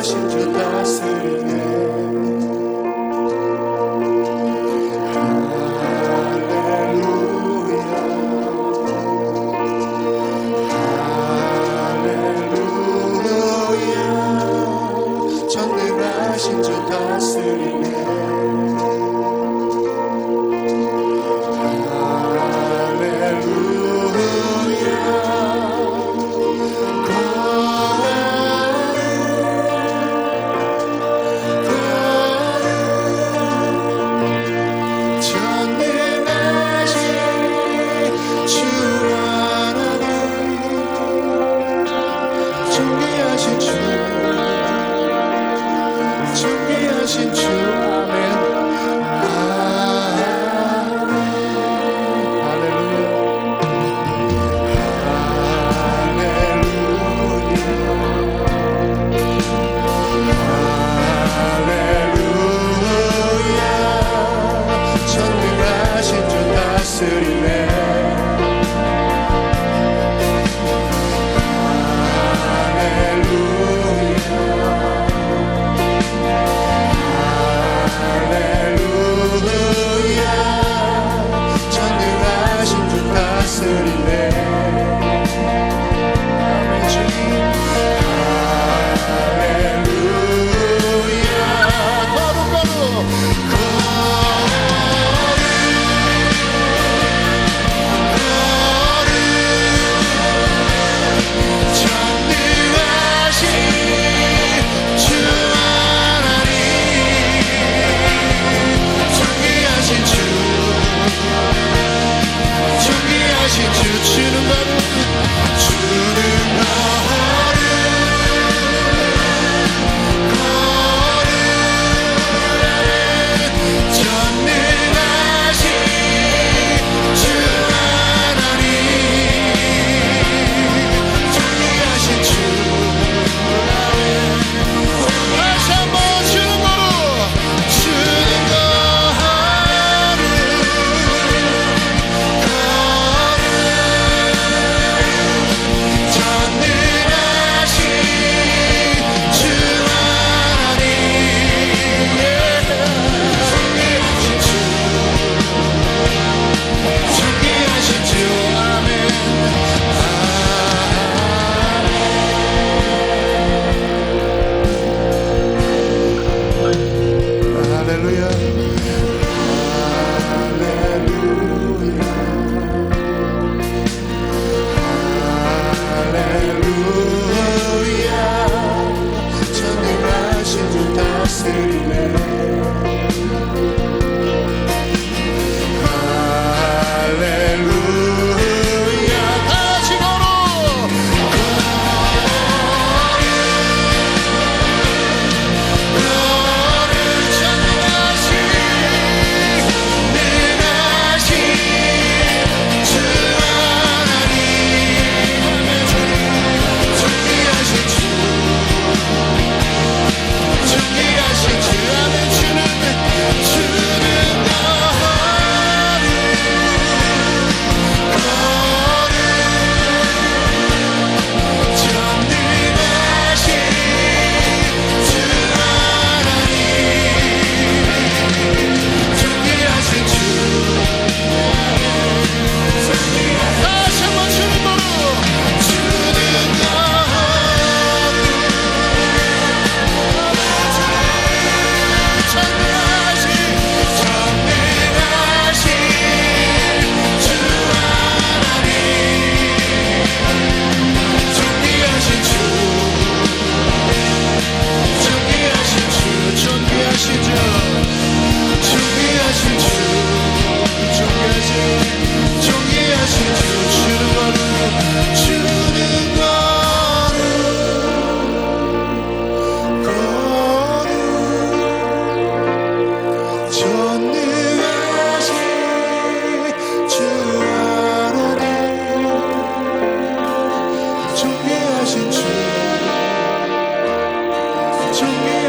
전능하신 주 다스리네. 전능하신 주 다스리네. 존귀하신 주, 아멘.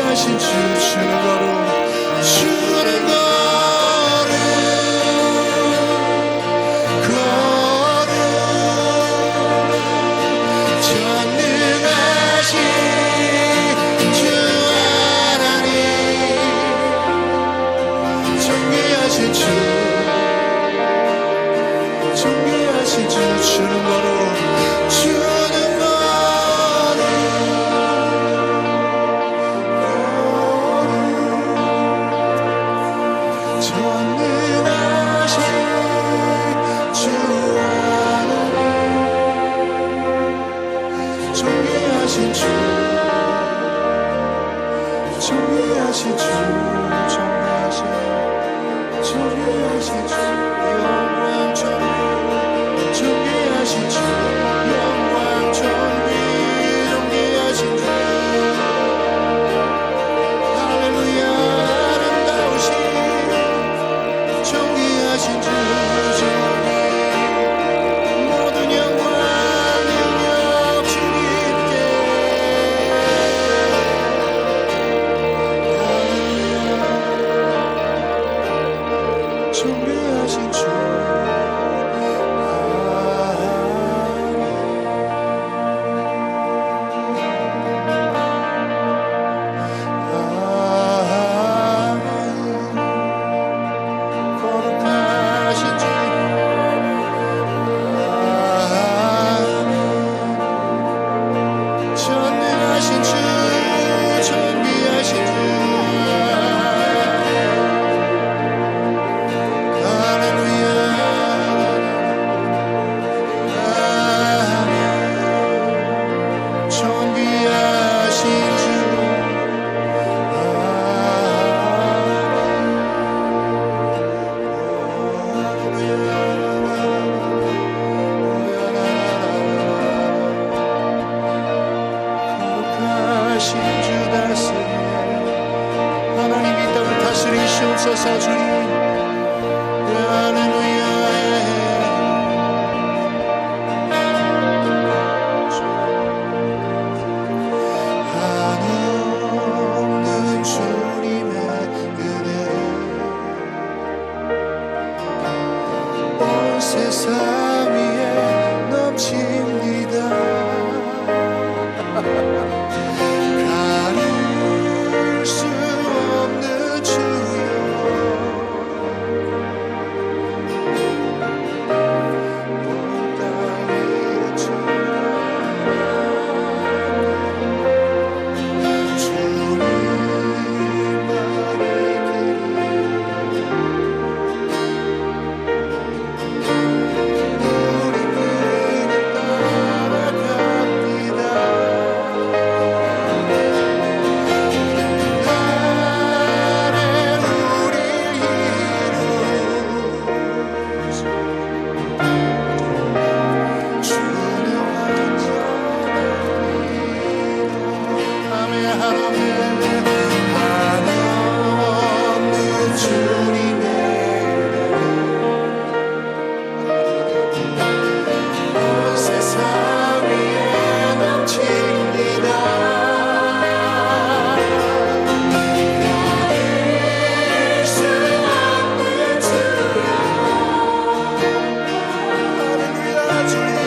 전능하신 주 존귀하신 주 존귀하신 주 영광 존귀 존귀하신 주 영광 존귀 존귀하신 주 할렐루야 아름다우신 존귀하신 주 존귀 모든 영광 능력 주님께 존귀하신 주 거룩하신 주 전능하신 주 존귀하신 주 하나님 이 땅을 다스리시옵소서 주님 할렐루야 한없는 주님의 은혜 온 세상 위에 넘칩니다 가릴 수 없는 주여 온 땅에 한없는 주님의 온 세상 위에 넘칩니다 가릴 수 없는 주여 할렐루야 주님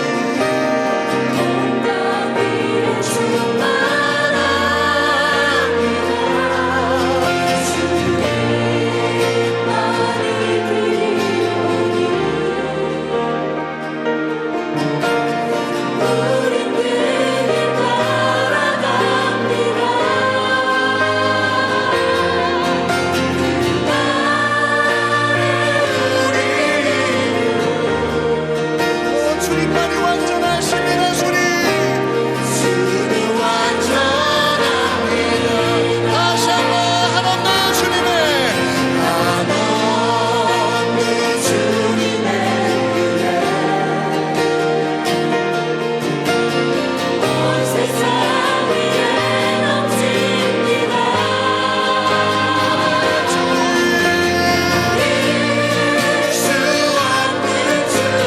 주님만이 완전하십니다 주님 주님 완전합니다 다시 한번 한없는 주님의 온 세상 위에 넘칩니다 가릴 수 없는 주여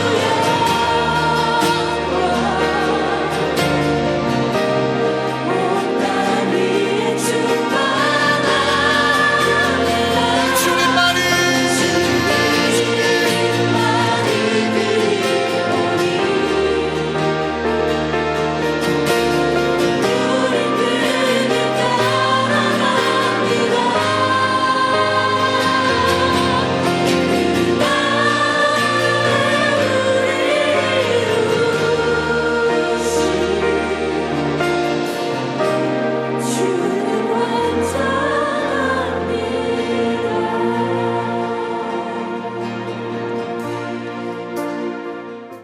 주님만이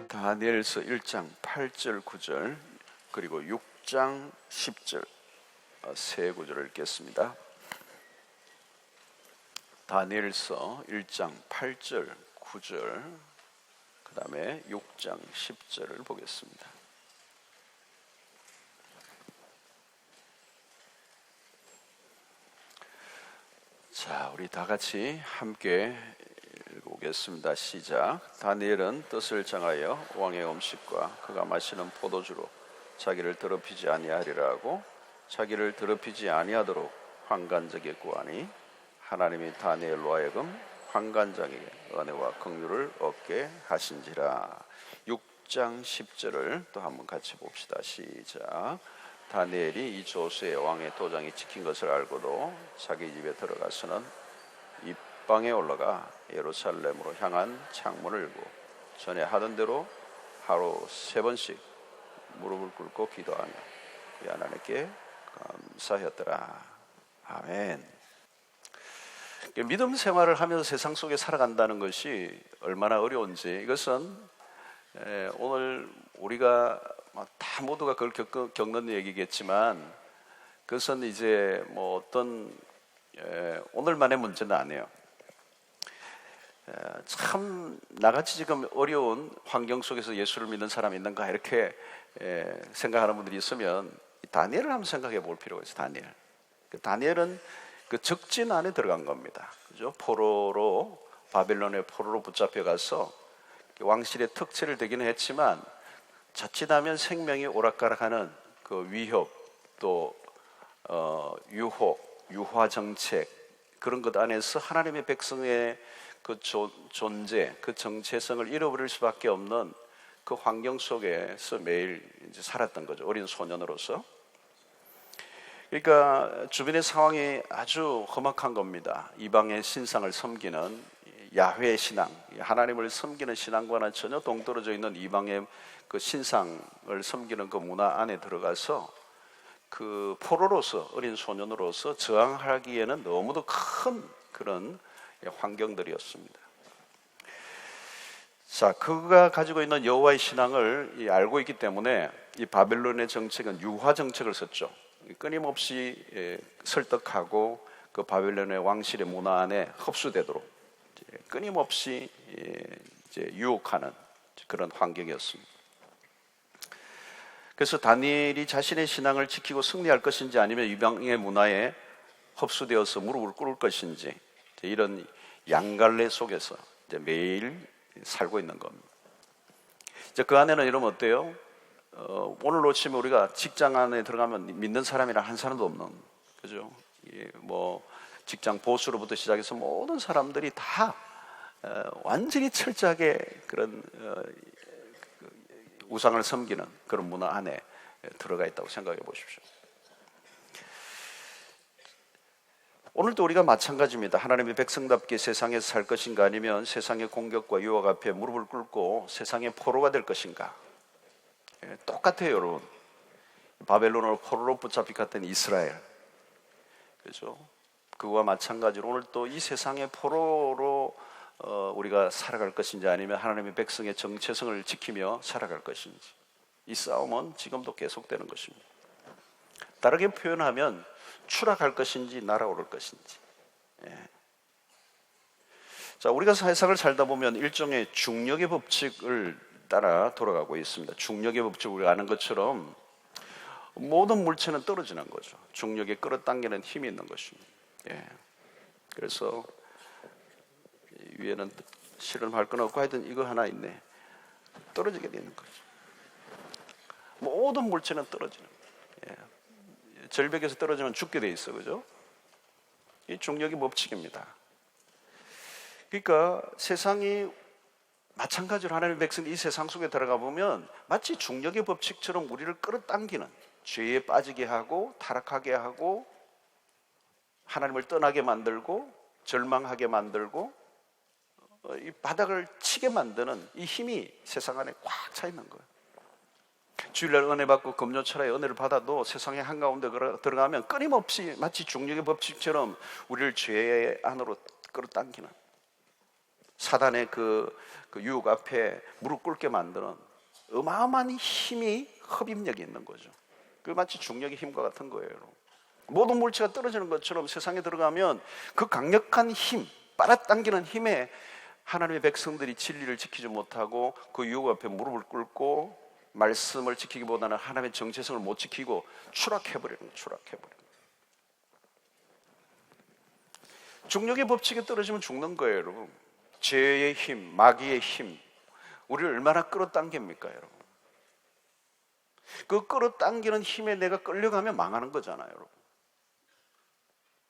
다니엘서 1장 8절 9절 그리고 6장 10절 세 구절을 읽겠습니다. 다니엘서 1장 8절, 9절, 그 다음에 6장 10절을 보겠습니다. 자, 우리 다 같이 함께 읽어보겠습니다. 시작. 다니엘은 뜻을 정하여 왕의 음식과 그가 마시는 포도주로 자기를 더럽히지 아니하리라 하고 자기를 더럽히지 아니하도록 환관장에게 구하니 하나님이 다니엘로 하여금 환관장에게 은혜와 긍휼을 얻게 하신지라. 6장 10절을 또 한번 같이 봅시다. 시작. 다니엘이 이 조수의 왕의 도장이 찍힌 것을 알고도 자기 집에 들어가서는 입방에 올라가 예루살렘으로 향한 창문을 열고 전에 하던 대로 하루 3번씩 무릎을 꿇고 기도하며 그 하나님께 감사하였더라. 아멘. 믿음 생활을 하면서 세상 속에 살아간다는 것이 얼마나 어려운지, 이것은 오늘 우리가 다 모두가 그걸 겪는 얘기겠지만 그것은 이제 뭐 어떤 오늘만의 문제는 아니에요. 참 나같이 지금 어려운 환경 속에서 예수를 믿는 사람이 있는가 이렇게 생각하는 분들이 있으면 다니엘을 한번 생각해 볼 필요가 있어요. 다니엘은 그 적진 안에 들어간 겁니다. 그죠? 포로로, 바벨론의 포로로 붙잡혀 가서 왕실의 특채를 되기는 했지만 자칫하면 생명이 오락가락하는 그 위협, 또 유혹, 유화 정책, 그런 것 안에서 하나님의 백성의 그 존재, 그 정체성을 잃어버릴 수밖에 없는 그 환경 속에서 매일 이제 살았던 거죠. 어린 소년으로서. 그러니까 주변의 상황이 아주 험악한 겁니다. 이방의 신상을 섬기는 야훼 신앙, 하나님을 섬기는 신앙과는 전혀 동떨어져 있는 이방의 그 신상을 섬기는 그 문화 안에 들어가서 그 포로로서, 어린 소년으로서 저항하기에는 너무도 큰 그런 환경들이었습니다. 자, 그가 가지고 있는 여호와의 신앙을 알고 있기 때문에 이 바벨론의 정책은 유화 정책을 썼죠. 끊임없이 설득하고 그 바벨론의 왕실의 문화 안에 흡수되도록 끊임없이 이제 유혹하는 그런 환경이었습니다. 그래서 다니엘이 자신의 신앙을 지키고 승리할 것인지 아니면 이방의 문화에 흡수되어서 무릎을 꿇을 것인지 이런 양갈래 속에서 이제 매일 살고 있는 겁니다. 이제 그 안에는 이러면 어때요? 오늘로 치면 우리가 직장 안에 들어가면 믿는 사람이랑 한 사람도 없는, 그죠? 뭐 직장 보스로부터 시작해서 모든 사람들이 다 완전히 철저하게 그런 우상을 섬기는 그런 문화 안에 들어가 있다고 생각해 보십시오. 오늘도 우리가 마찬가지입니다. 하나님의 백성답게 세상에서 살 것인가 아니면 세상의 공격과 유혹 앞에 무릎을 꿇고 세상의 포로가 될 것인가. 똑같아요, 여러분. 바벨론으로 포로로 붙잡히 갔던 이스라엘, 그렇죠? 그와 마찬가지로 오늘 또 이 세상의 포로로 우리가 살아갈 것인지 아니면 하나님의 백성의 정체성을 지키며 살아갈 것인지, 이 싸움은 지금도 계속되는 것입니다. 다르게 표현하면 추락할 것인지 날아오를 것인지. 자, 우리가 세상을 살다 보면 일종의 중력의 법칙을 따라 돌아가고 있습니다. 중력의 법칙을 우리가 아는 것처럼 모든 물체는 떨어지는 거죠. 중력에 끌어당기는 힘이 있는 것입니다. 그래서 위에는 실험할 건 없고 하여튼 이거 하나 있네. 떨어지게 되는 거죠. 모든 물체는 떨어지는 거예요. 절벽에서 떨어지면 죽게 돼 있어, 그죠? 이 중력의 법칙입니다. 그러니까 세상이 마찬가지로 하나님의 백성이 이 세상 속에 들어가 보면 마치 중력의 법칙처럼 우리를 끌어당기는, 죄에 빠지게 하고 타락하게 하고 하나님을 떠나게 만들고 절망하게 만들고 이 바닥을 치게 만드는 이 힘이 세상 안에 꽉 차 있는 거예요. 주일날 은혜 받고 금요철에 은혜를 받아도 세상의 한가운데 들어가면 끊임없이 마치 중력의 법칙처럼 우리를 죄 안으로 끌어당기는, 사단의 그 유혹 앞에 무릎 꿇게 만드는 어마어마한 힘이, 흡입력이 있는 거죠. 그 마치 중력의 힘과 같은 거예요, 여러분. 모든 물체가 떨어지는 것처럼 세상에 들어가면 그 강력한 힘, 빨아당기는 힘에 하나님의 백성들이 진리를 지키지 못하고 그 유혹 앞에 무릎을 꿇고 말씀을 지키기보다는 하나님의 정체성을 못 지키고 추락해버리는 거예요. 추락해버리는 거예요. 중력의 법칙에 떨어지면 죽는 거예요, 여러분. 죄의 힘, 마귀의 힘, 우리를 얼마나 끌어당깁니까, 여러분? 그 끌어당기는 힘에 내가 끌려가면 망하는 거잖아요, 여러분.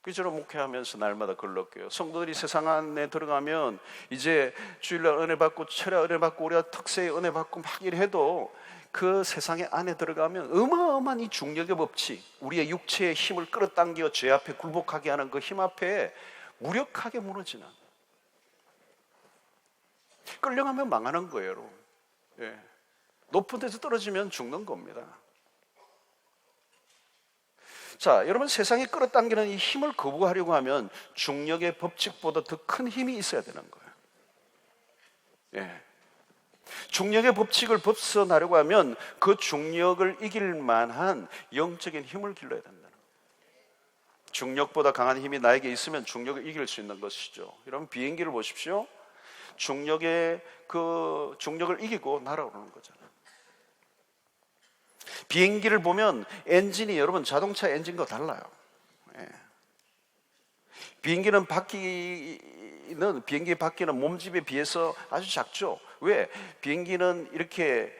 그처럼 목회하면서 날마다 걸렀고요. 성도들이 세상 안에 들어가면 이제 주일날 은혜 받고 철야 은혜 받고 우리가 특세의 은혜 받고 막 이래도 그 세상의 안에 들어가면 어마어마한 이 중력의 법칙, 우리의 육체의 힘을 끌어당겨 죄 앞에 굴복하게 하는 그 힘 앞에 무력하게 무너지는, 끌려가면 망하는 거예요, 여러분. 예. 높은 데서 떨어지면 죽는 겁니다. 자, 여러분, 세상이 끌어당기는 이 힘을 거부하려고 하면 중력의 법칙보다 더 큰 힘이 있어야 되는 거예요. 예. 중력의 법칙을 벗어나려고 하면 그 중력을 이길 만한 영적인 힘을 길러야 된다는 거예요. 중력보다 강한 힘이 나에게 있으면 중력을 이길 수 있는 것이죠. 여러분, 비행기를 보십시오. 중력을 이기고 날아오르는 거잖아요. 비행기를 보면 엔진이 여러분 자동차 엔진과 달라요. 예. 비행기 바퀴는 몸집에 비해서 아주 작죠. 왜? 비행기는 이렇게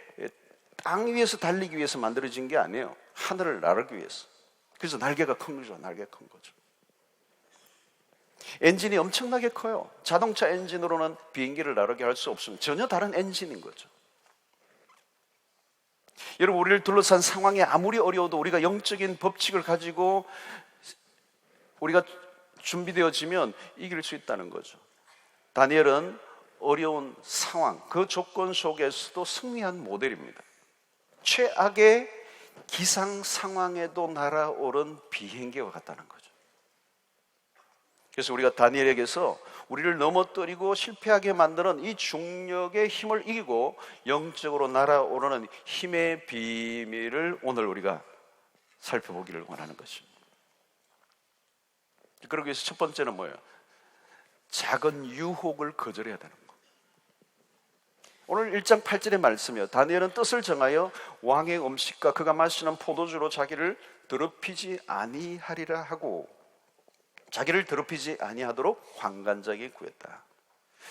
땅 위에서 달리기 위해서 만들어진 게 아니에요. 하늘을 나르기 위해서. 그래서 날개가 큰 거죠. 날개가 큰 거죠. 엔진이 엄청나게 커요. 자동차 엔진으로는 비행기를 나르게 할 수 없으면 전혀 다른 엔진인 거죠. 여러분, 우리를 둘러싼 상황이 아무리 어려워도 우리가 영적인 법칙을 가지고 우리가 준비되어지면 이길 수 있다는 거죠. 다니엘은 어려운 상황, 그 조건 속에서도 승리한 모델입니다. 최악의 기상 상황에도 날아오른 비행기와 같다는 거죠. 그래서 우리가 다니엘에게서 우리를 넘어뜨리고 실패하게 만드는 이 중력의 힘을 이기고 영적으로 날아오르는 힘의 비밀을 오늘 우리가 살펴보기를 원하는 것입니다. 그러기 위해서 첫 번째는 뭐예요? 작은 유혹을 거절해야 되는 거. 오늘 1장 8절의 말씀이요, 다니엘은 뜻을 정하여 왕의 음식과 그가 마시는 포도주로 자기를 더럽히지 아니하리라 하고, 자기를 더럽히지 아니하도록 환관자에게 구했다.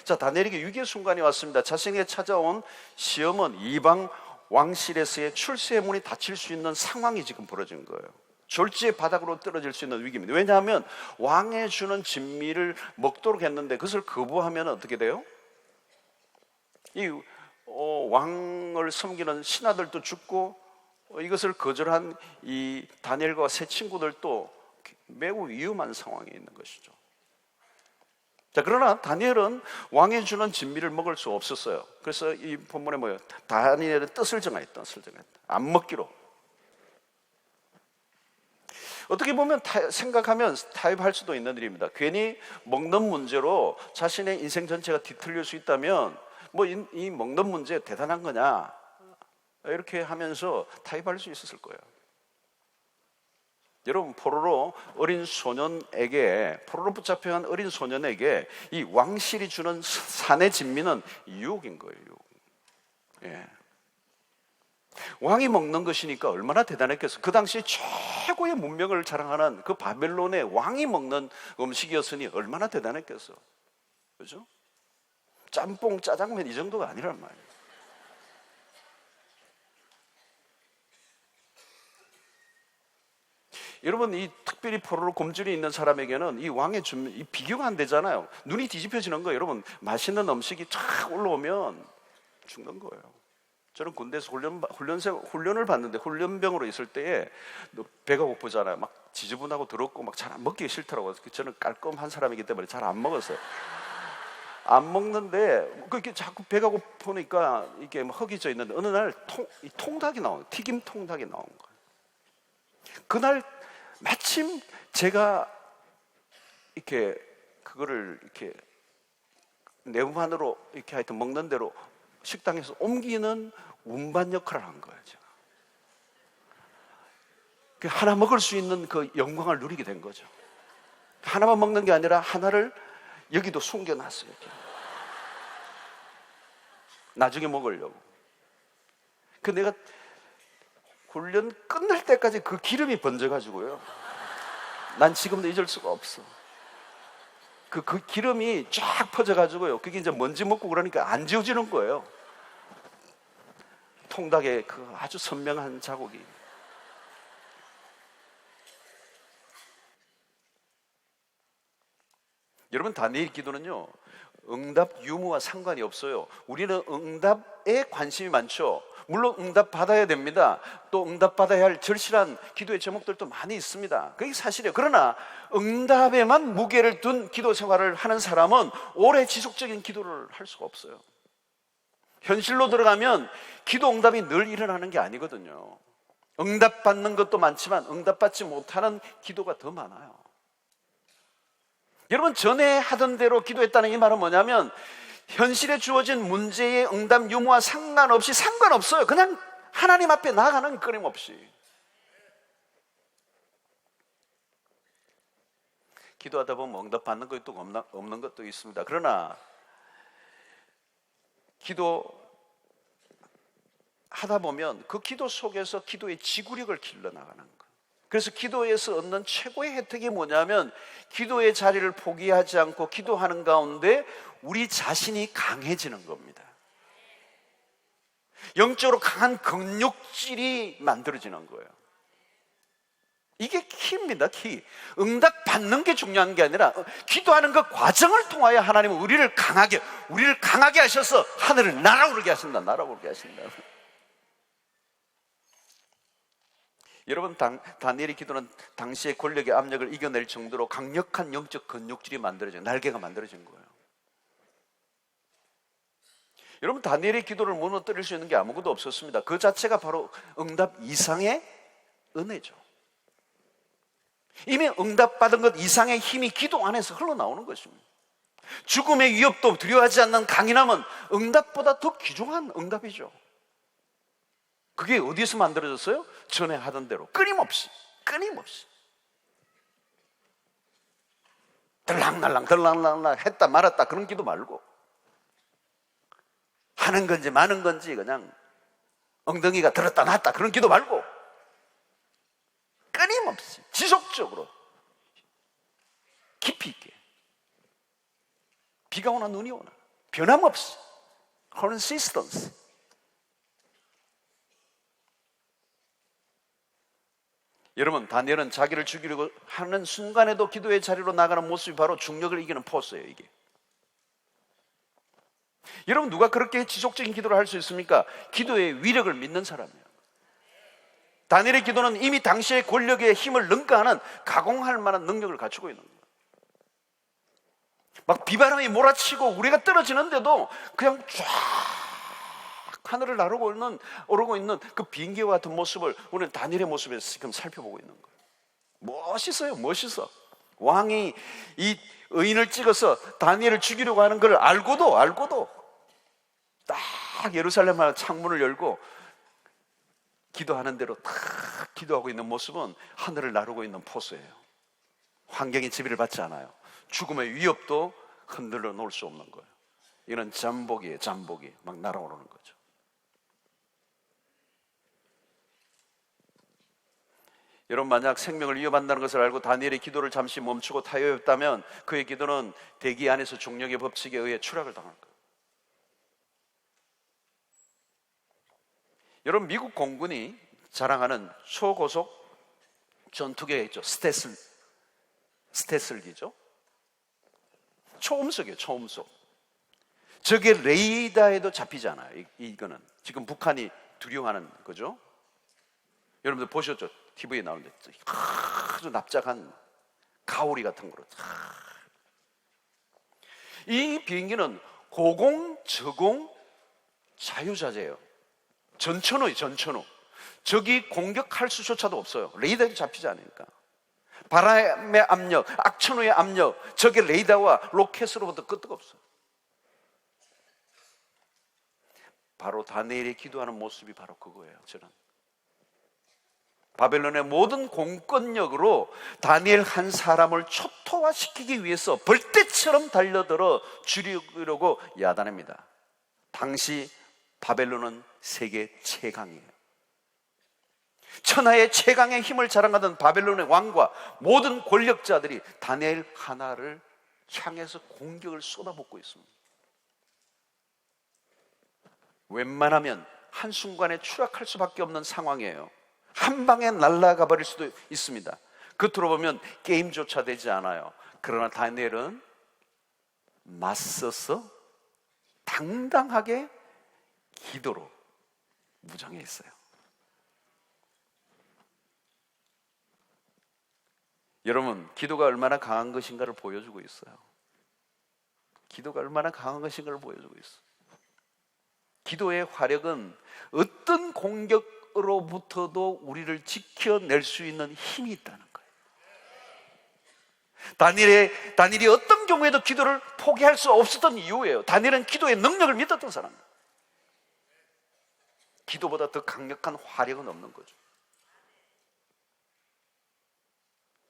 자, 다니엘에게 위기의 순간이 왔습니다. 자신에게 찾아온 시험은 이방 왕실에서의 출세의 문이 닫힐 수 있는 상황이 지금 벌어진 거예요. 졸지의 바닥으로 떨어질 수 있는 위기입니다. 왜냐하면 왕의 주는 진미를 먹도록 했는데 그것을 거부하면 어떻게 돼요? 이 왕을 섬기는 신하들도 죽고, 이것을 거절한 이 다니엘과 세 친구들도 매우 위험한 상황에 있는 것이죠. 자, 그러나 다니엘은 왕이 주는 진미를 먹을 수 없었어요. 그래서 이 본문에 뭐예요? 다니엘은 뜻을 정하였다. 안 먹기로. 어떻게 보면 생각하면 타협할 수도 있는 일입니다. 괜히 먹는 문제로 자신의 인생 전체가 뒤틀릴 수 있다면 뭐 이 먹는 문제 대단한 거냐, 이렇게 하면서 타협할 수 있었을 거예요. 여러분, 포로로 붙잡혀간 어린 소년에게 이 왕실이 주는 산의 진미는 유혹인 거예요. 유혹. 예. 왕이 먹는 것이니까 얼마나 대단했겠어. 그 당시 최고의 문명을 자랑하는 그 바벨론의 왕이 먹는 음식이었으니 얼마나 대단했겠어. 그죠? 짬뽕, 짜장면 이 정도가 아니란 말이에요. 여러분, 이 특별히 포로로 곰줄이 있는 사람에게는 이 왕의 이 비교가 안 되잖아요. 눈이 뒤집혀지는 거예요. 여러분, 맛있는 음식이 쫙 올라오면 죽는 거예요. 저는 군대에서 훈련을 받는데 훈련병으로 있을 때에 배가 고프잖아요. 막 지저분하고 더럽고 막 잘 안 먹기 싫더라고요. 저는 깔끔한 사람이기 때문에 잘 안 먹었어요. 안 먹는데 그렇게 자꾸 배가 고프니까 이게 허기져 있는데 어느 날 통닭이 나오는, 튀김 통닭이 나온 거예요. 그날 마침 제가 이렇게 그거를 이렇게 내부만으로 이렇게 하여튼 먹는 대로 식당에서 옮기는 운반 역할을 한 거예요, 제가. 그 하나 먹을 수 있는 그 영광을 누리게 된 거죠. 하나만 먹는 게 아니라 하나를 여기도 숨겨놨어요. 이렇게. 나중에 먹으려고. 그 내가 훈련 끝날 때까지 그 기름이 번져가지고요. 난 지금도 잊을 수가 없어. 그 기름이 쫙 퍼져가지고요. 그게 이제 먼지 먹고 그러니까 안 지워지는 거예요. 통닭에 그 아주 선명한 자국이. 여러분, 다니엘 기도는요, 응답 유무와 상관이 없어요. 우리는 응답에 관심이 많죠. 물론 응답 받아야 됩니다. 또 응답 받아야 할 절실한 기도의 제목들도 많이 있습니다. 그게 사실이에요. 그러나 응답에만 무게를 둔 기도 생활을 하는 사람은 오래 지속적인 기도를 할 수가 없어요. 현실로 들어가면 기도 응답이 늘 일어나는 게 아니거든요. 응답 받는 것도 많지만 응답 받지 못하는 기도가 더 많아요. 여러분, 전에 하던 대로 기도했다는 이 말은 뭐냐면 현실에 주어진 문제의 응답 유무와 상관없어요. 그냥 하나님 앞에 나아가는, 끊임없이. 기도하다 보면 응답 받는 것도 없는 것도 있습니다. 그러나 기도 하다 보면 그 기도 속에서 기도의 지구력을 길러나가는 거예요. 그래서 기도에서 얻는 최고의 혜택이 뭐냐면 기도의 자리를 포기하지 않고 기도하는 가운데 우리 자신이 강해지는 겁니다. 영적으로 강한 근육질이 만들어지는 거예요. 이게 키입니다, 키. 응답 받는 게 중요한 게 아니라 기도하는 그 과정을 통하여 하나님은 우리를 강하게 하셔서 하늘을 날아오르게 하신다. 여러분, 다니엘의 기도는 당시의 권력의 압력을 이겨낼 정도로 강력한 영적 근육질이 만들어진, 날개가 만들어진 거예요. 여러분, 다니엘의 기도를 무너뜨릴 수 있는 게 아무것도 없었습니다. 그 자체가 바로 응답 이상의 은혜죠. 이미 응답받은 것 이상의 힘이 기도 안에서 흘러나오는 것입니다. 죽음의 위협도 두려워하지 않는 강인함은 응답보다 더 귀중한 응답이죠. 그게 어디서 만들어졌어요? 전에 하던 대로 끊임없이 들락날락 했다 말았다 그런 기도 말고, 하는 건지 마는 건지 그냥 엉덩이가 들었다 놨다 그런 기도 말고, 끊임없이 지속적으로 깊이 있게, 비가 오나 눈이 오나 변함없이 consistency. 여러분, 다니엘은 자기를 죽이려고 하는 순간에도 기도의 자리로 나가는 모습이 바로 중력을 이기는 포스예요. 이게. 여러분, 누가 그렇게 지속적인 기도를 할 수 있습니까? 기도의 위력을 믿는 사람이에요. 다니엘의 기도는 이미 당시의 권력의 힘을 능가하는, 가공할 만한 능력을 갖추고 있는 거예요. 막 비바람이 몰아치고 우리가 떨어지는데도 그냥 쫙 하늘을 오르고 있는 그 비행기와 같은 모습을 우리는 다니엘의 모습에서 지금 살펴보고 있는 거예요. 멋있어. 왕이 이 의인을 찍어서 다니엘을 죽이려고 하는 걸 알고도 딱 예루살렘 창문을 열고 기도하는 대로 딱 기도하고 있는 모습은 하늘을 나르고 있는 포스예요. 환경이 지배를 받지 않아요. 죽음의 위협도 흔들어 놓을 수 없는 거예요. 이는 잠복이 막 날아오르는 거죠. 여러분, 만약 생명을 위협한다는 것을 알고 다니엘의 기도를 잠시 멈추고 타협했다면 그의 기도는 대기 안에서 중력의 법칙에 의해 추락을 당할 거예요. 여러분, 미국 공군이 자랑하는 초고속 전투기가 있죠. 스텔스기죠. 초음속이에요. 초음속. 저게 레이더에도 잡히지 않아요. 이거는 지금 북한이 두려워하는 거죠. 여러분들 보셨죠? TV에 나오는데 아주 납작한 가오리 같은 거로. 이 비행기는 고공, 저공, 자유자재예요. 전천후예요. 전천후. 적이 공격할 수조차도 없어요. 레이더에 잡히지 않으니까. 바람의 압력, 악천후의 압력, 적의 레이더와 로켓으로부터 끄떡 없어요. 바로 다니엘이 기도하는 모습이 바로 그거예요. 저는 바벨론의 모든 공권력으로 다니엘 한 사람을 초토화시키기 위해서 벌떼처럼 달려들어 죽이려고 야단합니다. 당시 바벨론은 세계 최강이에요. 천하의 최강의 힘을 자랑하던 바벨론의 왕과 모든 권력자들이 다니엘 하나를 향해서 공격을 쏟아붓고 있습니다. 웬만하면 한순간에 추락할 수밖에 없는 상황이에요. 한 방에 날아가 버릴 수도 있습니다. 겉으로 보면 게임조차 되지 않아요. 그러나 다니엘은 맞서서 당당하게 기도로 무장해 있어요. 여러분, 기도가 얼마나 강한 것인가를 보여주고 있어요. 기도가 얼마나 강한 것인가를 보여주고 있어요. 기도의 화력은 어떤 공격으로부터도 우리를 지켜낼 수 있는 힘이 있다는 거예요. 다니엘이 어떤 경우에도 기도를 포기할 수 없었던 이유예요. 다니엘은 기도의 능력을 믿었던 사람이에요. 기도보다 더 강력한 화력은 없는 거죠.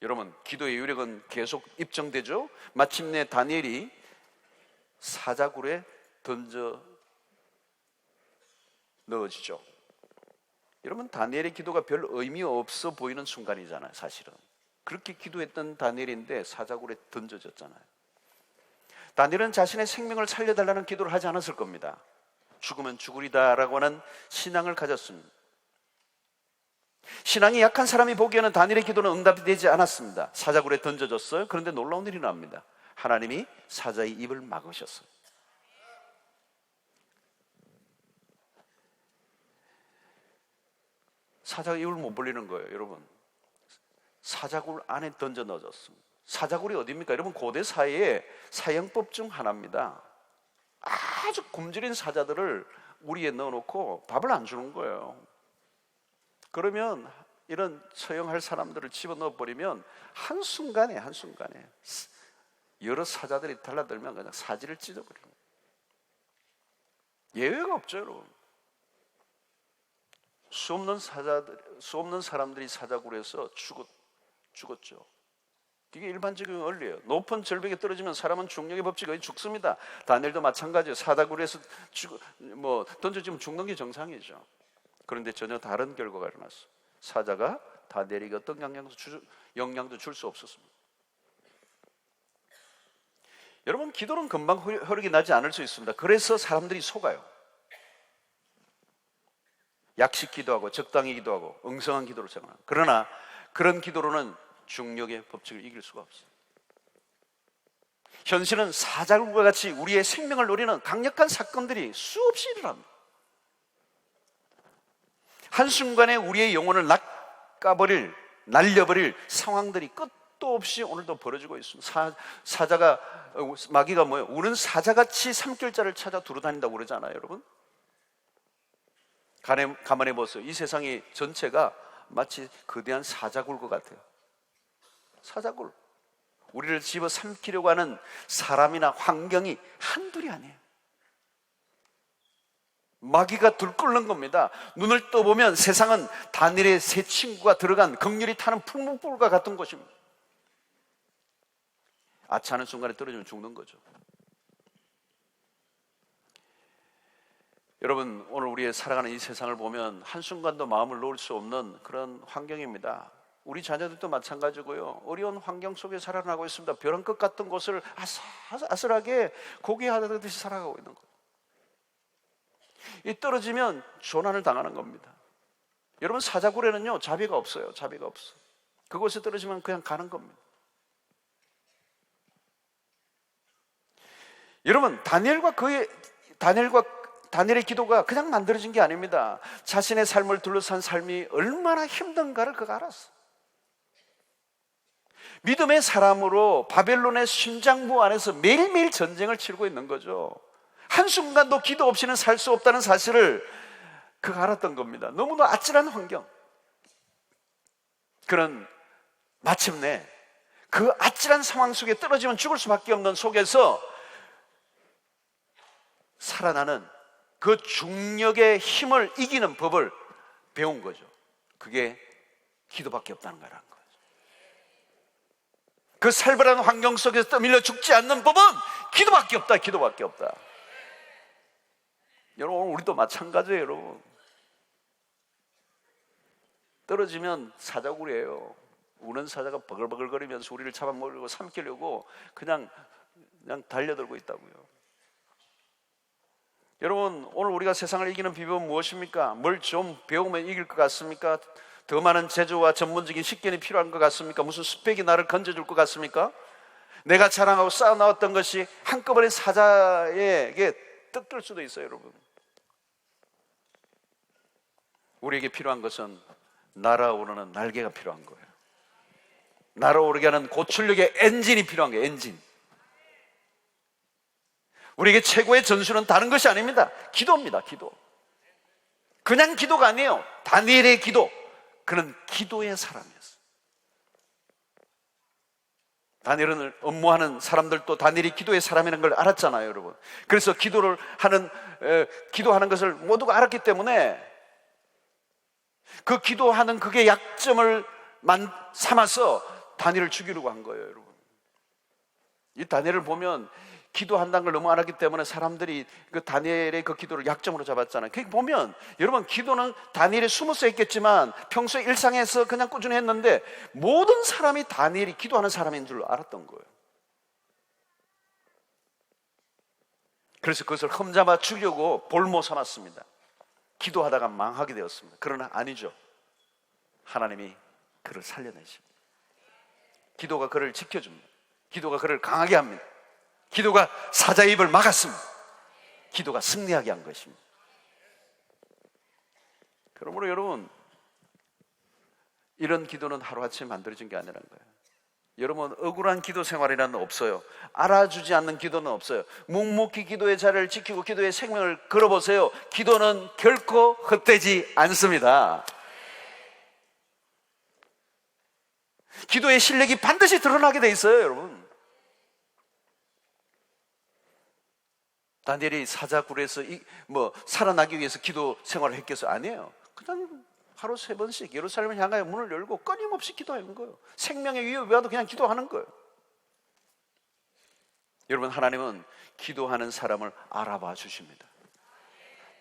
여러분, 기도의 유력은 계속 입증되죠. 마침내 다니엘이 사자굴에 던져 넣어지죠. 여러분, 다니엘의 기도가 별 의미 없어 보이는 순간이잖아요. 사실은 그렇게 기도했던 다니엘인데 사자굴에 던져졌잖아요. 다니엘은 자신의 생명을 살려달라는 기도를 하지 않았을 겁니다. 죽으면 죽으리다라고 하는 신앙을 가졌습니다. 신앙이 약한 사람이 보기에는 다니엘의 기도는 응답이 되지 않았습니다. 사자굴에 던져졌어요. 그런데 놀라운 일이 납니다. 하나님이 사자의 입을 막으셨어요. 사자가 입을 못 벌리는 거예요. 여러분, 사자굴 안에 던져 넣어졌습니다. 사자굴이 어디입니까? 여러분, 고대 사회의 사형법 중 하나입니다. 아주 굶주린 사자들을 우리에 넣어놓고 밥을 안 주는 거예요. 그러면 이런 처형할 사람들을 집어넣어 버리면 한순간에 여러 사자들이 달라들면 그냥 사지를 찢어버려요. 예외가 없죠, 여러분. 수 없는 사람들이 사자굴에서 죽었죠. 이게 일반적인 원리예요. 높은 절벽에 떨어지면 사람은 중력의 법칙에 죽습니다. 다니엘도 마찬가지예요. 사자굴에서 던져지면 죽는 게 정상이죠. 그런데 전혀 다른 결과가 일어났어요. 사자가 다니엘에게 어떤 영향도 줄 수 없었습니다. 여러분, 기도는 금방 흐르게 나지 않을 수 있습니다. 그래서 사람들이 속아요. 약식 기도하고 적당히 기도하고 응성한 기도를 생각합니다. 그러나 그런 기도로는 중력의 법칙을 이길 수가 없어요. 현실은 사자굴과 같이 우리의 생명을 노리는 강력한 사건들이 수없이 일어납니다. 한순간에 우리의 영혼을 날려버릴 상황들이 끝도 없이 오늘도 벌어지고 있습니다. 마귀가 뭐예요? 우는 사자같이 삼킬자를 찾아 두루다닌다고 그러잖아요, 여러분. 가만히 보세요. 이 세상이 전체가 마치 거대한 사자굴 같아요. 사자굴. 우리를 집어 삼키려고 하는 사람이나 환경이 한둘이 아니에요. 마귀가 들끓는 겁니다. 눈을 떠보면 세상은 다니엘의 세 친구가 들어간 극렬히 타는 풀무불과 같은 곳입니다. 아차하는 순간에 떨어지면 죽는 거죠. 여러분, 오늘 우리의 살아가는 이 세상을 보면 한순간도 마음을 놓을 수 없는 그런 환경입니다. 우리 자녀들도 마찬가지고요. 어려운 환경 속에 살아나고 있습니다. 벼랑 끝 같은 곳을 아슬아슬하게 고개하듯이 살아가고 있는 거예요. 이 떨어지면 조난을 당하는 겁니다. 여러분, 사자굴에는요 자비가 없어요. 자비가 없어. 그곳에 떨어지면 그냥 가는 겁니다. 여러분, 다니엘의 기도가 그냥 만들어진 게 아닙니다. 자신의 삶을 둘러싼 삶이 얼마나 힘든가를 그가 알았어. 믿음의 사람으로 바벨론의 심장부 안에서 매일매일 전쟁을 치르고 있는 거죠. 한순간도 기도 없이는 살 수 없다는 사실을 그가 알았던 겁니다. 너무나 아찔한 환경. 그런 마침내 그 아찔한 상황 속에 떨어지면 죽을 수밖에 없는 속에서 살아나는 그 중력의 힘을 이기는 법을 배운 거죠. 그게 기도밖에 없다는 거라는 거예요. 그 살벌한 환경 속에서 떠밀려 죽지 않는 법은 기도밖에 없다. 기도밖에 없다. 여러분, 우리도 마찬가지예요. 여러분, 떨어지면 사자굴이에요. 우는 사자가 버글버글거리면서 우리를 잡아먹으려고 삼키려고 그냥 달려들고 있다고요. 여러분, 오늘 우리가 세상을 이기는 비법은 무엇입니까? 뭘 좀 배우면 이길 것 같습니까? 더 많은 제조와 전문적인 식견이 필요한 것 같습니까? 무슨 스펙이 나를 건져줄 것 같습니까? 내가 자랑하고 쌓아나왔던 것이 한꺼번에 사자에게 뜯길 수도 있어요. 여러분, 우리에게 필요한 것은 날아오르는 날개가 필요한 거예요. 날아오르게 하는 고출력의 엔진이 필요한 거예요. 엔진. 우리에게 최고의 전술은 다른 것이 아닙니다. 기도입니다. 기도. 그냥 기도가 아니에요. 다니엘의 기도. 그는 기도의 사람이었어요. 다니엘을 업무하는 사람들도 다니엘이 기도의 사람이라는 걸 알았잖아요, 여러분. 그래서 기도하는 것을 모두가 알았기 때문에 그 기도하는 그게 약점을 삼아서 다니엘을 죽이려고 한 거예요, 여러분. 이 다니엘을 보면 기도한다는 걸 너무 알았기 때문에 사람들이 그 다니엘의 그 기도를 약점으로 잡았잖아요. 그 보면 여러분, 기도는 다니엘이 숨어서 했겠지만 평소에 일상에서 그냥 꾸준히 했는데 모든 사람이 다니엘이 기도하는 사람인 줄 알았던 거예요. 그래서 그것을 흠잡아 주려고 볼모 삼았습니다. 기도하다가 망하게 되었습니다. 그러나 아니죠. 하나님이 그를 살려내십니다. 기도가 그를 지켜줍니다. 기도가 그를 강하게 합니다. 기도가 사자의 입을 막았습니다. 기도가 승리하게 한 것입니다. 그러므로 여러분, 이런 기도는 하루아침에 만들어진 게 아니라는 거예요. 여러분, 억울한 기도 생활이라는 건 없어요. 알아주지 않는 기도는 없어요. 묵묵히 기도의 자리를 지키고 기도의 생명을 걸어보세요. 기도는 결코 헛되지 않습니다. 기도의 실력이 반드시 드러나게 돼 있어요, 여러분. 다니엘이 사자굴에서 살아나기 위해서 기도 생활을 했겠어요? 아니에요. 그냥 하루 3번씩 예루살렘을 향하여 문을 열고 끊임없이 기도하는 거예요. 생명의 위협이 와도 그냥 기도하는 거예요. 여러분, 하나님은 기도하는 사람을 알아봐 주십니다.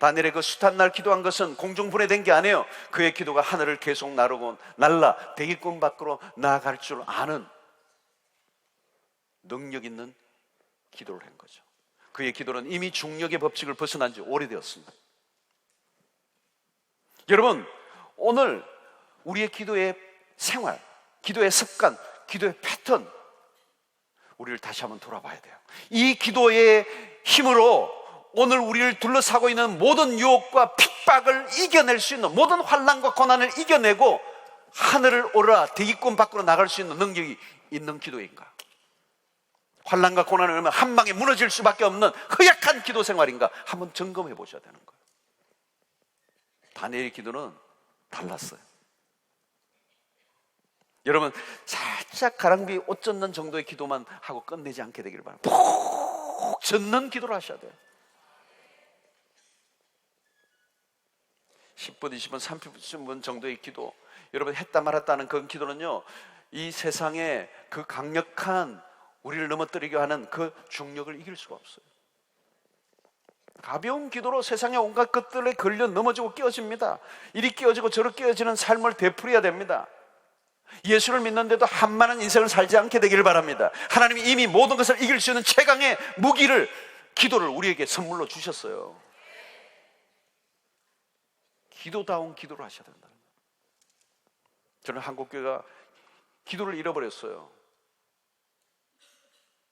다니엘의 그 숱한 날 기도한 것은 공중분해된 게 아니에요. 그의 기도가 하늘을 계속 날아 대기권 밖으로 나아갈 줄 아는 능력 있는 기도를 한 거죠. 그의 기도는 이미 중력의 법칙을 벗어난 지 오래되었습니다. 여러분, 오늘 우리의 기도의 생활, 기도의 습관, 기도의 패턴, 우리를 다시 한번 돌아봐야 돼요. 이 기도의 힘으로 오늘 우리를 둘러싸고 있는 모든 유혹과 핍박을 이겨낼 수 있는, 모든 환난과 고난을 이겨내고 하늘을 오르라 대기권 밖으로 나갈 수 있는 능력이 있는 기도인가? 환난과 고난을 오면 한 방에 무너질 수밖에 없는 허약한 기도 생활인가? 한번 점검해 보셔야 되는 거예요. 다니엘의 기도는 달랐어요. 여러분, 살짝 가랑비 옷 젖는 정도의 기도만 하고 끝내지 않게 되기를 바랍니다. 푹 젖는 기도를 하셔야 돼요. 10분, 20분, 30분 정도의 기도, 여러분 했다 말았다는 그 기도는요, 이 세상에 그 강력한 우리를 넘어뜨리게 하는 그 중력을 이길 수가 없어요. 가벼운 기도로 세상의 온갖 것들에 걸려 넘어지고 끼어집니다. 이리 끼어지고 저리 끼어지는 삶을 되풀이해야 됩니다. 예수를 믿는데도 한많은 인생을 살지 않게 되기를 바랍니다. 하나님이 이미 모든 것을 이길 수 있는 최강의 무기를, 기도를 우리에게 선물로 주셨어요. 기도다운 기도를 하셔야 된다. 저는 한국교회가 기도를 잃어버렸어요.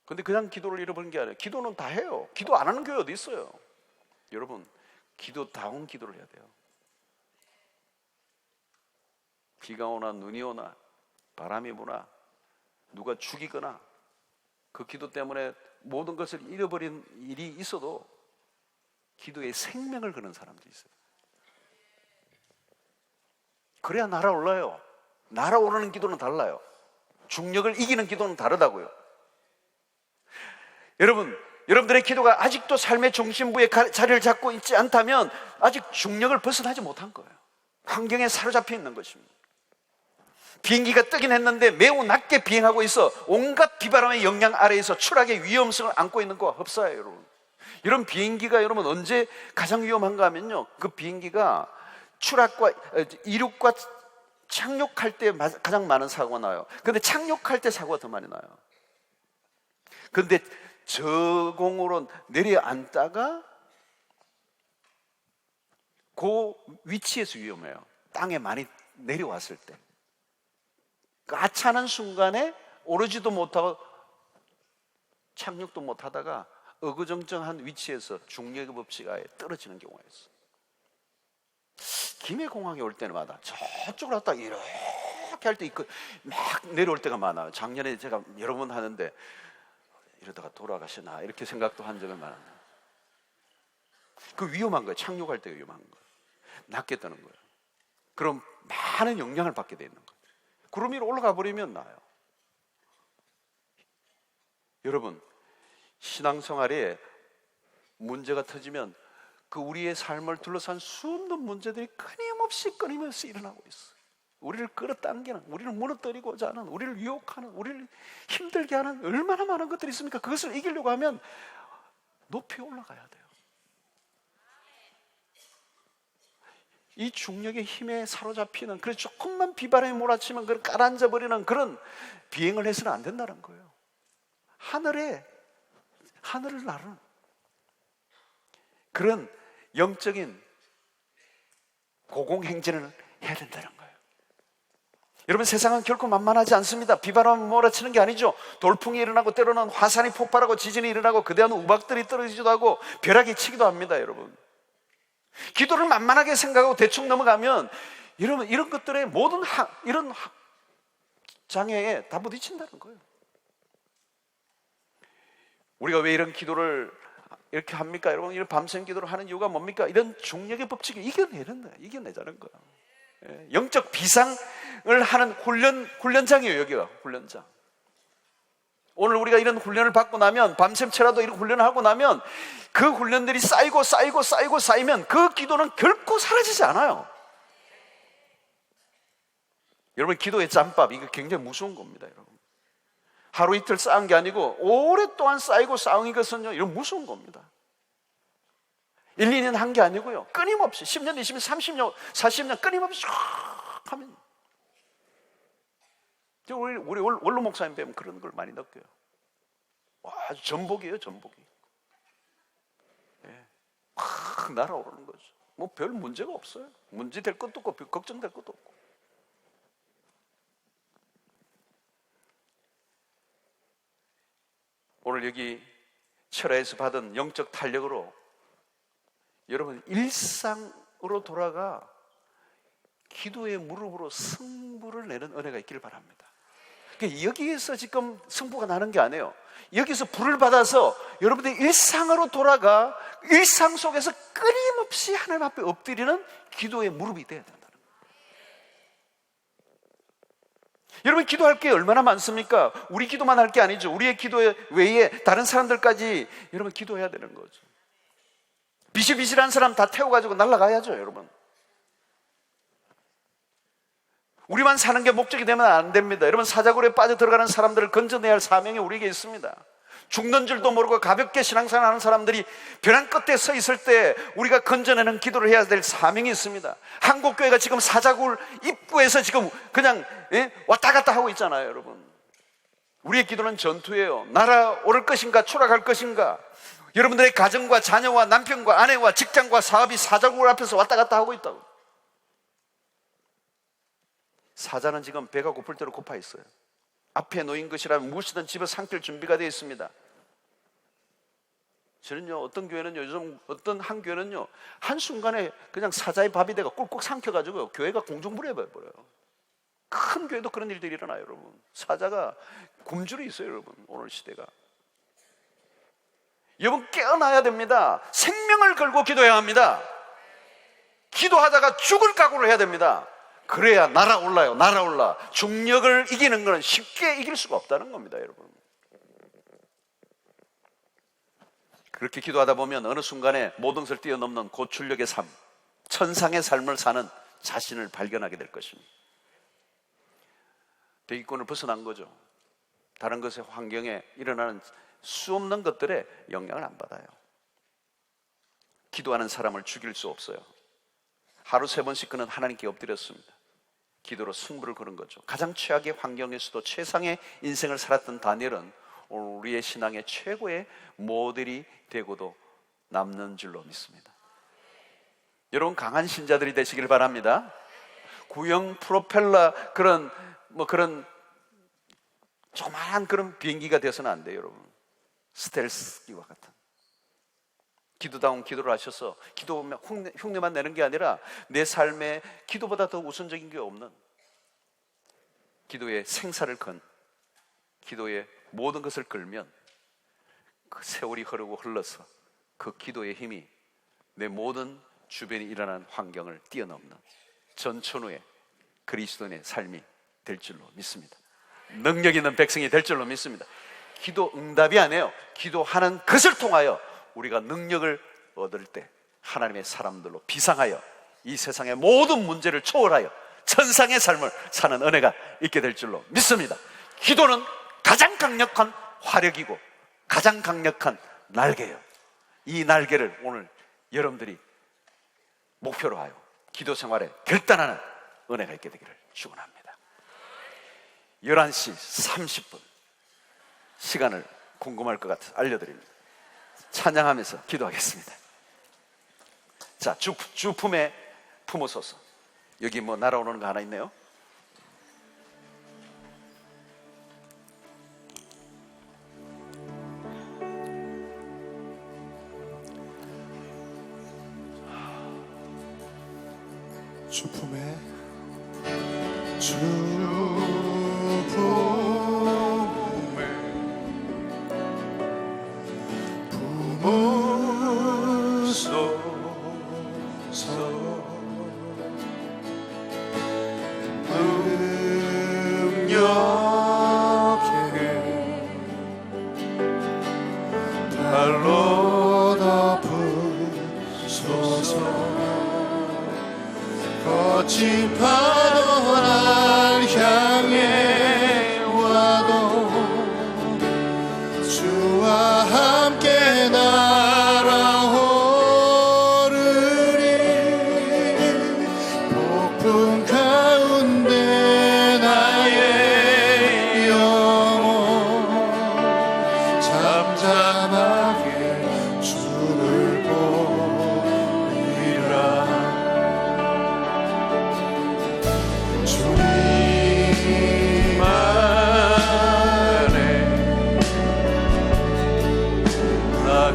근데 그냥 기도를 잃어버린 게 아니에요. 기도는 다 해요. 기도 안 하는 교회 어디 있어요? 여러분, 기도다운 기도를 해야 돼요. 비가 오나 눈이 오나 바람이 부나 누가 죽이거나 그 기도 때문에 모든 것을 잃어버린 일이 있어도 기도에 생명을 거는 사람들이 있어요. 그래야 날아올라요. 날아오르는 기도는 달라요. 중력을 이기는 기도는 다르다고요. 여러분들의 기도가 아직도 삶의 중심부에 자리를 잡고 있지 않다면 아직 중력을 벗어나지 못한 거예요. 환경에 사로잡혀 있는 것입니다. 비행기가 뜨긴 했는데 매우 낮게 비행하고 있어 온갖 비바람의 영향 아래에서 추락의 위험성을 안고 있는 거와 흡사해요, 여러분. 이런 비행기가 여러분 언제 가장 위험한가 하면요, 그 비행기가 추락과 이륙과 착륙할 때 가장 많은 사고가 나요. 근데 착륙할 때 사고가 더 많이 나요. 근데 저공으로 내려앉다가 그 위치에서 위험해요. 땅에 많이 내려왔을 때. 그 아차하는 순간에 오르지도 못하고 착륙도 못하다가 어그정쩡한 위치에서 중력의 법칙하에 떨어지는 경우가 있어. 김해공항에 올 때마다 저쪽으로 갔다 이렇게 할 때 있고 막 내려올 때가 많아요. 작년에 제가 여러 번 하는데 이러다가 돌아가시나 이렇게 생각도 한 적이 많아요. 그 위험한 거예요. 착륙할 때 위험한 거예요. 낮게 뜨는 거예요. 그럼 많은 영향을 받게 되는 거예요. 구름 위로 올라가 버리면 나요. 여러분, 신앙생활에 문제가 터지면 그 우리의 삶을 둘러싼 수없는 문제들이 끊임없이 일어나고 있어요. 우리를 끌어당기는, 우리를 무너뜨리고자 하는, 우리를 유혹하는, 우리를 힘들게 하는 얼마나 많은 것들이 있습니까? 그것을 이기려고 하면 높이 올라가야 돼요. 이 중력의 힘에 사로잡히는, 그래서 조금만 비바람이 몰아치면 그걸 가라앉아 버리는 그런 비행을 해서는 안 된다는 거예요. 하늘을 나르는 그런 영적인 고공행진을 해야 된다는 거예요. 여러분, 세상은 결코 만만하지 않습니다. 비바람 몰아치는 게 아니죠. 돌풍이 일어나고 때로는 화산이 폭발하고 지진이 일어나고 거대한 우박들이 떨어지기도 하고 벼락이 치기도 합니다. 여러분, 기도를 만만하게 생각하고 대충 넘어가면 여러분 이런 것들의 모든 이런 장애에 다 부딪힌다는 거예요. 우리가 왜 이런 기도를 이렇게 합니까? 여러분, 이런 밤샘 기도를 하는 이유가 뭡니까? 이런 중력의 법칙을 이겨내자는 거예요. 영적 비상을 하는 훈련장이에요. 여기가 훈련장. 오늘 우리가 이런 훈련을 받고 나면, 밤샘처라도 이런 훈련을 하고 나면 그 훈련들이 쌓이면 그 기도는 결코 사라지지 않아요. 여러분, 기도의 짬밥, 이거 굉장히 무서운 겁니다. 여러분, 하루 이틀 쌓은 게 아니고 오랫동안 쌓이고 쌓은 것은요, 이런 무서운 겁니다. 1, 2년 한 게 아니고요, 끊임없이 10년, 20년, 30년, 40년 끊임없이 하면, 우리 원로 목사님 뵈면 그런 걸 많이 느껴요. 와, 아주 전복이에요, 전복이. 예. 확 날아오르는 거죠. 뭐 별 문제가 없어요. 문제 될 것도 없고 걱정될 것도 없고. 오늘 여기 철야에서 받은 영적 탄력으로 여러분 일상으로 돌아가 기도의 무릎으로 승부를 내는 은혜가 있기를 바랍니다. 그러니까 여기에서 지금 승부가 나는 게 아니에요. 여기서 불을 받아서 여러분들이 일상으로 돌아가 일상 속에서 끊임없이 하나님 앞에 엎드리는 기도의 무릎이 되어야 된다는 거예요. 여러분, 기도할 게 얼마나 많습니까? 우리 기도만 할 게 아니죠. 우리의 기도 외에 다른 사람들까지 여러분 기도해야 되는 거죠. 비실비실한 사람 다 태워가지고 날아가야죠. 여러분, 우리만 사는 게 목적이 되면 안 됩니다. 여러분, 사자굴에 빠져 들어가는 사람들을 건져내야 할 사명이 우리에게 있습니다. 죽는 줄도 모르고 가볍게 신앙생활 하는 사람들이 벼랑 끝에 서 있을 때 우리가 건져내는 기도를 해야 될 사명이 있습니다. 한국교회가 지금 사자굴 입구에서 지금 그냥 왔다 갔다 하고 있잖아요. 여러분, 우리의 기도는 전투예요. 날아오를 것인가 추락할 것인가. 여러분들의 가정과 자녀와 남편과 아내와 직장과 사업이 사자굴 앞에서 왔다 갔다 하고 있다고. 사자는 지금 배가 고플 대로 고파 있어요. 앞에 놓인 것이라면 무엇이든 집어 삼킬 준비가 되어 있습니다. 저는요, 어떤 교회는요, 요즘 어떤 한 교회는요, 한순간에 그냥 사자의 밥이 돼가 꿀꺽 삼켜가지고 교회가 공중분해해버려요. 큰 교회도 그런 일들이 일어나요. 여러분, 사자가 굶주려 있어요. 여러분, 오늘 시대가. 여러분, 깨어나야 됩니다. 생명을 걸고 기도해야 합니다. 기도하다가 죽을 각오를 해야 됩니다. 그래야 날아올라요. 날아올라. 중력을 이기는 것은 쉽게 이길 수가 없다는 겁니다. 여러분, 그렇게 기도하다 보면 어느 순간에 모든 것을 뛰어넘는 고출력의 삶, 천상의 삶을 사는 자신을 발견하게 될 것입니다. 대기권을 벗어난 거죠. 다른 것의 환경에 일어나는 수 없는 것들에 영향을 안 받아요. 기도하는 사람을 죽일 수 없어요. 하루 3번씩 그는 하나님께 엎드렸습니다. 기도로 승부를 거는 거죠. 가장 최악의 환경에서도 최상의 인생을 살았던 다니엘은 오늘 우리의 신앙의 최고의 모델이 되고도 남는 줄로 믿습니다. 여러분, 강한 신자들이 되시길 바랍니다. 구형 프로펠러 그런 조그마한 그런 비행기가 되어서는 안 돼요, 여러분. 스텔스기와 같은 기도다운 기도를 하셔서 기도하면 흉내만 내는 게 아니라 내 삶에 기도보다 더 우선적인 게 없는, 기도에 생사를 건, 기도에 모든 것을 걸면 그 세월이 흐르고 흘러서 그 기도의 힘이 내 모든 주변에 일어나는 환경을 뛰어넘는 전천후의 그리스도인의 삶이 될 줄로 믿습니다. 능력 있는 백성이 될 줄로 믿습니다. 기도 응답이 아니에요. 기도하는 것을 통하여 우리가 능력을 얻을 때 하나님의 사람들로 비상하여 이 세상의 모든 문제를 초월하여 천상의 삶을 사는 은혜가 있게 될 줄로 믿습니다. 기도는 가장 강력한 화력이고 가장 강력한 날개예요. 이 날개를 오늘 여러분들이 목표로 하여 기도 생활에 결단하는 은혜가 있게 되기를 축원합니다. 11시 30분 시간을 궁금할 것 같아서 알려드립니다. 찬양하면서 기도하겠습니다. 자, 주품에 품으소서. 여기 뭐 날아오는 거 하나 있네요. 주품에 달로 덮으소서. 거친 파도 날 향해 와도 주와 함께 날아오르리. 폭풍 가운데 나의 영혼 잠잠하게 주를 보리라. 주님 안에 나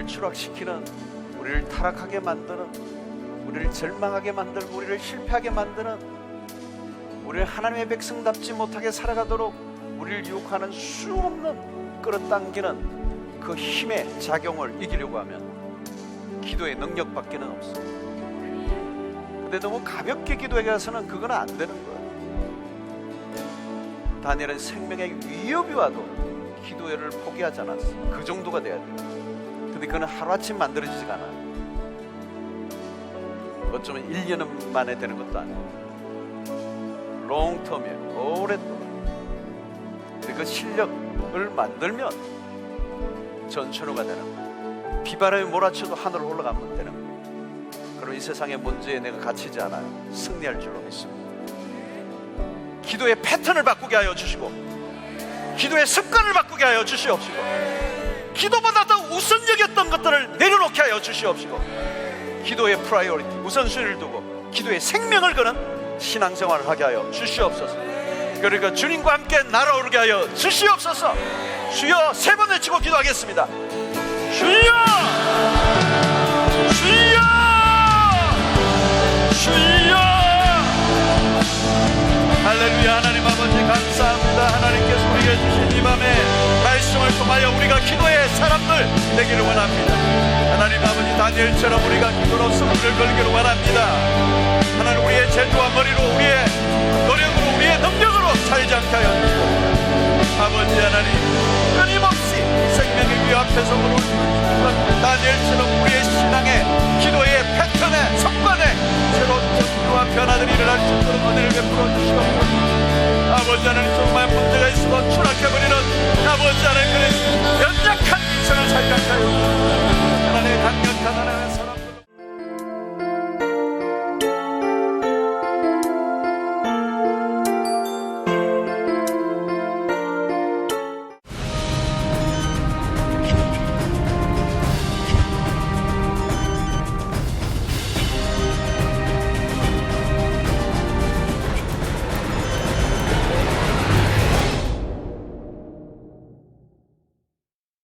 우리를 추락시키는, 우리를 타락하게 만드는, 우리를 절망하게 만들고 우리를 실패하게 만드는, 우리를 하나님의 백성답지 못하게 살아가도록 우리를 유혹하는 수없는 끌어당기는 그 힘의 작용을 이기려고 하면 기도의 능력밖에는 없어. 근데 너무 가볍게 기도해 가서는 그건 안 되는 거야. 다니엘은 생명의 위협이 와도 기도를 포기하지 않았어. 그 정도가 돼야 돼. 근데 그건 하루아침 만들어지지가 않아. 어쩌면 1년 만에 되는 것도 아니고 롱텀이에요. 오랫동안. 근데 그 실력을 만들면 전천후가 되는 거야. 비바람이 몰아쳐도 하늘로 올라가면 되는 거야. 그럼 이 세상의 문제에 내가 갇히지 않아요. 승리할 줄로 믿습니다. 기도의 패턴을 바꾸게 하여 주시고, 기도의 습관을 바꾸게 하여 주시옵시고, 기도보다 더 우선 여겼던 것들을 내려놓게 하여 주시옵시고, 기도의 프라이어리티, 우선순위를 두고 기도의 생명을 거는 신앙생활을 하게 하여 주시옵소서. 그러니까 주님과 함께 날아오르게 하여 주시옵소서. 주여, 3번 외치고 기도하겠습니다. 주여, 주여, 주여. 할렐루야. 하나님 아버지 감사합니다. 하나님께서 우리에게 주신 이 밤에 말씀을 통하여 우리가 기도의 사람들 되기를 원합니다. 하나님 아버지, 다니엘처럼 우리가 기도로 승부를 걸기를 원합니다. 하나님, 우리의 재주와 머리로, 우리의 노력으로, 우리의 능력으로 살지 않게 하여 주시고, 아버지 하나님, 끊임없이 생명의 위 앞에서 무릎 다니엘처럼 우리의 신앙의 기도의 패턴의 습관에 새로운 전투와 변화들이 일어날 수 있도록 은혜를 베풀어 주시옵소서. 아버지 하나님, 정말 문제가 있어도 추락해버리는 아버지 하나님, 그런 연약한 인생을 살게 하여 주시옵소서. 하나님,